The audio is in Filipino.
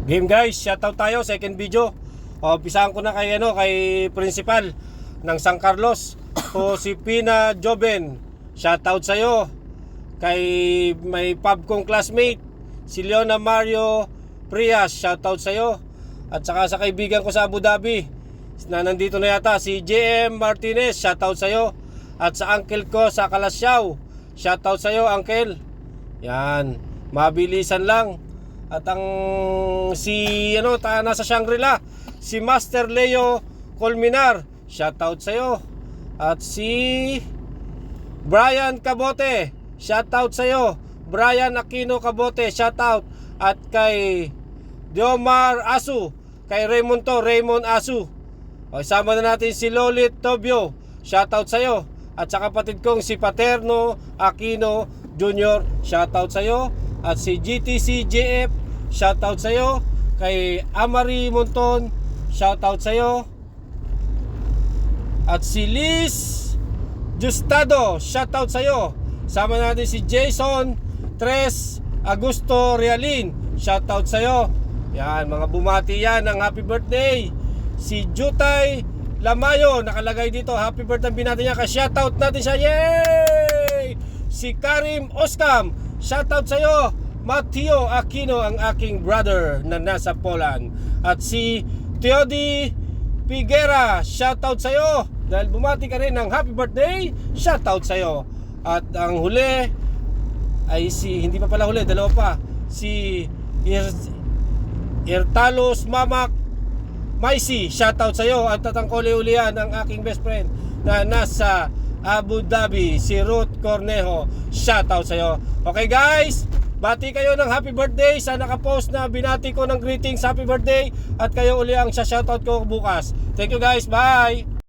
Game guys, shoutout tayo, second video. Umpisahan ko na kay principal ng San Carlos o si Pina Joven. Shoutout sa iyo. Kay may pub kong classmate si Leona Mario Prias, shoutout sa iyo. At saka sa kaibigan ko sa Abu Dhabi na nandito na yata si JM Martinez, shoutout sa iyo. At sa uncle ko sa Kalasyaw, shoutout sa iyo uncle. Yan, mabilisan lang. At ang nasa Shangri-La, si Master Leo Colminar, shoutout sa iyo. At si Brian Cabote, shoutout sa iyo. Brian Aquino Cabote, shoutout. At kay Diomar Asu, kay Raymond Asu. O, isama na natin si Lolit Tobio, shoutout sa iyo. At sa kapatid kong si Paterno Aquino Jr., shoutout sa iyo. At si GTC JF, shoutout sa iyo. Kay Amari Monton, shoutout sa iyo. At si Liz Justado, shoutout sa iyo. Sama natin si Jason Tres Augusto Realin, shoutout sa iyo. Yan, mga bumati yan ng happy birthday. Si Jutay Lamayo, nakalagay dito, happy birthday binati niya. Ka-shoutout natin siya, yay! Si Karim Oskam, shoutout sa iyo. Mateo Aquino, ang aking brother na nasa Poland. At si Teodi Figuera, shoutout sa iyo. Dahil bumati ka rin ng happy birthday, shoutout sa iyo. At ang huli ay hindi pa pala huli, dalawa pa. Si Irtalos Mamak Maisi, shoutout sa iyo. At tatangkoli-ulian ang aking best friend na nasa Abu Dhabi, si Ruth Cornejo, shoutout sa iyo. Okay guys, bati kayo ng happy birthday sa nakapost na binati ko ng greetings, happy birthday. At kayo uli ang shoutout ko bukas. Thank you guys, bye!